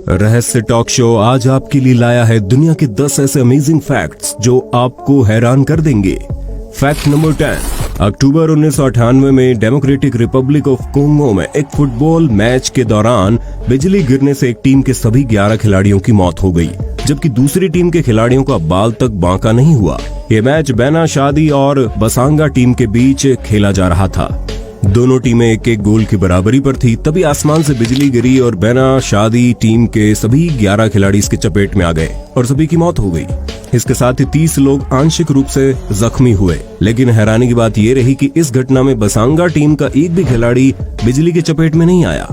रहस्य talk show आज आपके लिए लाया है दुनिया के 10 ऐसे अमेजिंग फैक्ट्स जो आपको हैरान कर देंगे। Fact number 10। अक्टूबर 1998 में डेमोक्रेटिक रिपब्लिक ऑफ कोंगो में एक फुटबॉल मैच के दौरान बिजली गिरने से एक टीम के सभी 11 खिलाड़ियों की मौत हो गई, जबकि दूसरी टीम के खिलाड़ियों का बाल तक बांका नहीं हुआ। ये मैच बैना शादी और बसांगा टीम के बीच खेला जा रहा था। दोनों टीमें एक एक गोल की बराबरी पर थी। तभी आसमान से बिजली गिरी और बैना शादी टीम के सभी 11 खिलाड़ी इसके चपेट में आ गए और सभी की मौत हो गई। इसके साथ ही 30 लोग आंशिक रूप से जख्मी हुए। लेकिन हैरानी की बात यह रही कि इस घटना में बसांगा टीम का एक भी खिलाड़ी बिजली के चपेट में नहीं आया।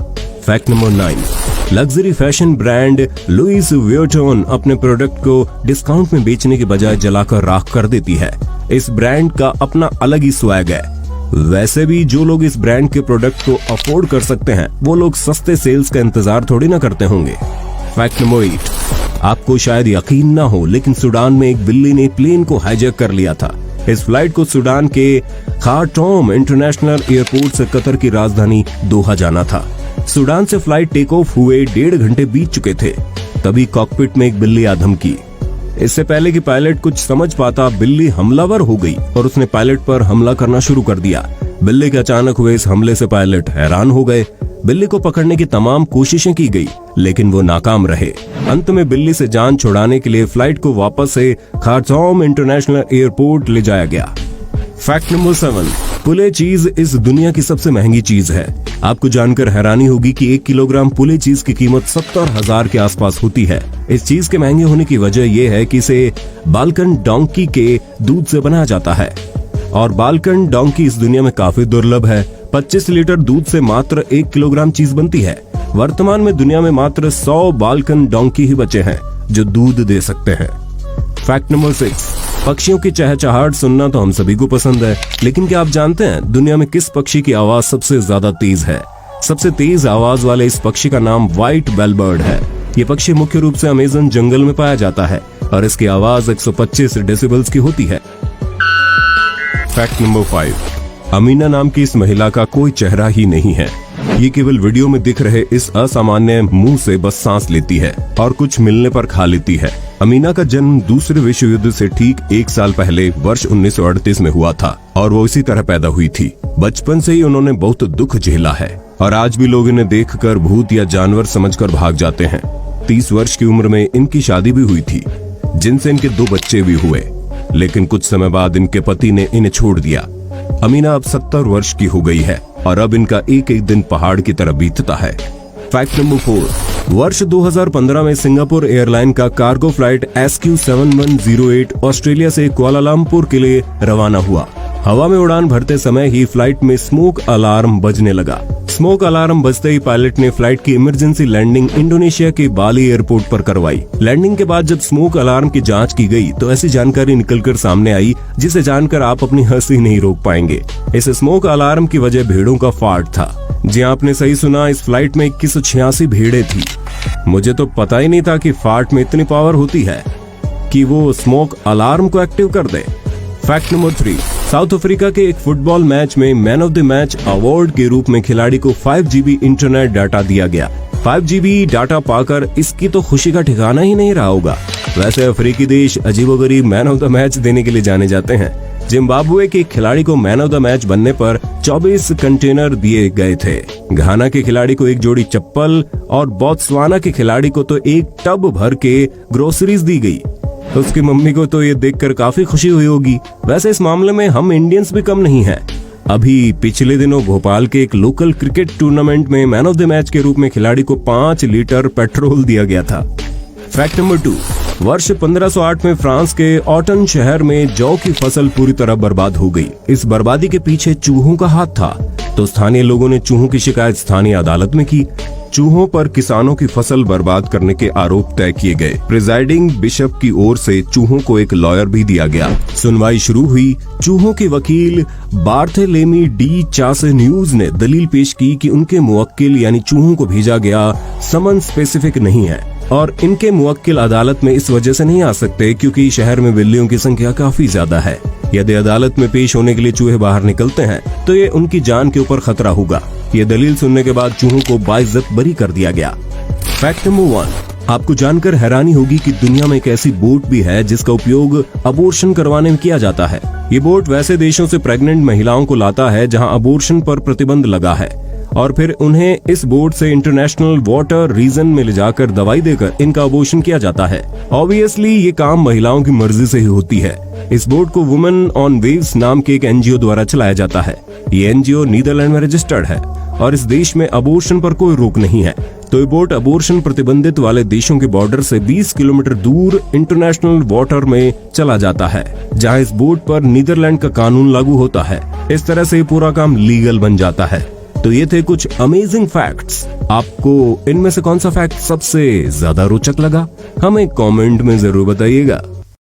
Fact number 9। Luxury fashion brand Louis Vuitton अपने प्रोडक्ट को डिस्काउंट में बेचने के बजाय जलाकर राख कर देती है। इस ब्रांड का अपना अलग ही स्वैग है। वैसे भी जो लोग इस ब्रांड के प्रोडक्ट को अफोर्ड कर सकते हैं वो लोग सस्ते सेल्स का इंतजार थोड़ी ना करते होंगे। Fact number 8। आपको शायद यकीन ना हो, लेकिन सूडान में एक बिल्ली ने प्लेन को हाईजैक कर लिया था। इस फ्लाइट को सूडान के खार्टूम इंटरनेशनल एयरपोर्ट से कतर की राजधानी दोहा जाना था। सूडान से फ्लाइट टेक ऑफ हुए 1.5 घंटे बीत चुके थे। तभी कॉकपिट में एक बिल्ली आ धमकी। इससे पहले कि पायलट कुछ समझ पाता, बिल्ली हमलावर हो गई और उसने पायलट पर हमला करना शुरू कर दिया। बिल्ली के अचानक हुए इस हमले से पायलट हैरान हो गए। बिल्ली को पकड़ने की तमाम कोशिशें की गई, लेकिन वो नाकाम रहे। अंत में बिल्ली से जान छुड़ाने के लिए फ्लाइट को वापस से खार्टूम इंटरनेशनल एयरपोर्ट ले जाया गया। Fact number 7। पुले चीज इस दुनिया की सबसे महंगी चीज है। आपको जानकर हैरानी होगी कि 1 किलोग्राम पुले चीज की कीमत 70,000 के आसपास होती है। इस चीज के महंगे होने की वजह यह है कि इसे बाल्कन डोंकी के दूध से बनाया जाता है और बाल्कन डोंकी इस दुनिया में काफी दुर्लभ है। 25 लीटर दूध से मात्र 1 किलोग्राम चीज बनती है। वर्तमान में दुनिया में मात्र 100 बाल्कन डोंकी ही बचे हैं जो दूध दे सकते हैं। Fact number 6। पक्षियों की चहचहाहट सुनना तो हम सभी को पसंद है, लेकिन क्या आप जानते हैं दुनिया में किस पक्षी की आवाज सबसे ज्यादा तेज है? सबसे तेज आवाज वाले इस पक्षी का नाम व्हाइट बेलबर्ड है। ये पक्षी मुख्य रूप से अमेज़न जंगल में पाया जाता है और इसकी आवाज 125 डेसिबल्स की होती है। Fact number 5। अमीना नाम की इस महिला का कोई चेहरा ही नहीं है। ये केवल वीडियो में दिख रहे इस असामान्य मुंह से बस सांस लेती है और कुछ मिलने पर खा लेती है। अमीना का जन्म दूसरे विश्व युद्ध से ठीक 1 साल पहले वर्ष 1938 में हुआ था और वो इसी तरह पैदा हुई थी। बचपन से ही उन्होंने बहुत दुख झेला है और आज भी लोग इन्हें देखकर भूत या जानवर समझकर भाग जाते हैं। 30 वर्ष की उम्र में इनकी शादी भी हुई थी, जिनसे इनके 2 बच्चे भी हुए, लेकिन कुछ समय बाद इनके पति ने इन्हें छोड़ दिया। अमीना अब 70 वर्ष की हो गई है और अब इनका एक एक दिन पहाड़ की तरह बीतता है। Fact number 4। वर्ष 2015 में सिंगापुर एयरलाइन का कार्गो फ्लाइट SQ7108 ऑस्ट्रेलिया से कुआलालंपुर के लिए रवाना हुआ। हवा में उड़ान भरते समय ही फ्लाइट में स्मोक अलार्म बजने लगा। स्मोक अलार्म बजते ही पायलट ने फ्लाइट की इमरजेंसी लैंडिंग इंडोनेशिया के बाली एयरपोर्ट पर करवाई। लैंडिंग के बाद जब स्मोक अलार्म की जांच की गई तो ऐसी जानकारी निकलकर सामने आई जिसे जानकर आप अपनी हंसी नहीं रोक पाएंगे। इस स्मोक अलार्म की वजह भेड़ों का फार्ट था। जी आपने सही सुना, इस फ्लाइट में 2186 भेड़ें थी। मुझे तो पता ही नहीं था कि फार्ट में इतनी पावर होती है कि वो स्मोक अलार्म को एक्टिव कर दे। Fact number 3। साउथ अफ्रीका के एक फुटबॉल मैच में man of the match award के रूप में खिलाड़ी को 5 GB इंटरनेट डाटा दिया गया। 5 GB डाटा पाकर इसकी तो खुशी का ठिकाना ही नहीं रहा होगा। वैसे अफ्रीकी देश अजीबोगरीब मैन ऑफ द मैच देने के लिए जाने जाते हैं। जिम्बाब्वे के खिलाड़ी को मैन ऑफ द मैच बनने पर 24 कंटेनर दिए गए थे। घाना के खिलाड़ी को 1 जोड़ी चप्पल और बोत्सवाना के खिलाड़ी को तो 1 टब भर के ग्रोसरीज दी गई। उसकी मम्मी को तो ये देखकर काफी खुशी हुई होगी। वैसे इस मामले में हम इंडियंस भी कम नहीं हैं। अभी पिछले दिनों भोपाल के एक लोकल क्रिकेट टूर्नामेंट में मैन ऑफ द मैच के रूप में खिलाड़ी को 5 लीटर पेट्रोल दिया गया था। Fact number 2। वर्ष 1508 में फ्रांस के ऑटन शहर में जौ की फसल पूरी तरह बर्बाद हो गई। इस बर्बादी के पीछे चूहों का हाथ था, तो स्थानीय लोगों ने चूहों की शिकायत स्थानीय अदालत में की। चूहों पर किसानों की फसल बर्बाद करने के आरोप तय किए गए। प्रिजाइडिंग बिशप की ओर से चूहों को एक लॉयर भी दिया गया। सुनवाई शुरू हुई। चूहों के वकील बार्थेलेमी डी चासे न्यूज ने दलील पेश की कि उनके मुवक्किल यानी चूहों को भेजा गया समन स्पेसिफिक नहीं है और इनके मुवक्किल अदालत में इस वजह से नहीं आ सकते क्योंकि शहर में बिल्लियों की संख्या काफी ज्यादा है। यदि अदालत में पेश होने के लिए चूहे बाहर निकलते हैं तो ये उनकी जान के ऊपर खतरा होगा। ये दलील सुनने के बाद चूहों को बाइज्जत बरी कर दिया गया। फैक्ट नंबर 1, आपको जानकर हैरानी होगी कि दुनिया में एक ऐसी बोट भी है जिसका उपयोग अबॉर्शन करवाने में किया जाता है। ये बोट वैसे देशों से प्रेग्नेंट महिलाओं को लाता है जहां अबॉर्शन पर प्रतिबंध लगा है और फिर उन्हें इस बोट से इंटरनेशनल वाटर रीजन में ले जाकर दवाई देकर इनका अबॉर्शन किया जाता है। ऑब्वियसली ये काम महिलाओं की मर्जी से ही होती है। इस बोट को वुमेन ऑन वेव्स नाम के एक एनजीओ द्वारा चलाया जाता है। ये एनजीओ नीदरलैंड में रजिस्टर्ड है और इस देश में अबॉर्शन पर कोई रोक नहीं है। तो ये बोट अबॉर्शन प्रतिबंधित वाले देशों के बॉर्डर से 20 किलोमीटर दूर इंटरनेशनल वाटर में चला जाता है, जहां इस बोट पर नीदरलैंड का कानून लागू होता है। इस तरह से पूरा काम लीगल बन जाता है। तो ये थे कुछ अमेजिंग फैक्ट्स। आपको इनमें से कौन सा फैक्ट सबसे ज्यादा रोचक लगा? हमें कमेंट में जरूर बताइएगा।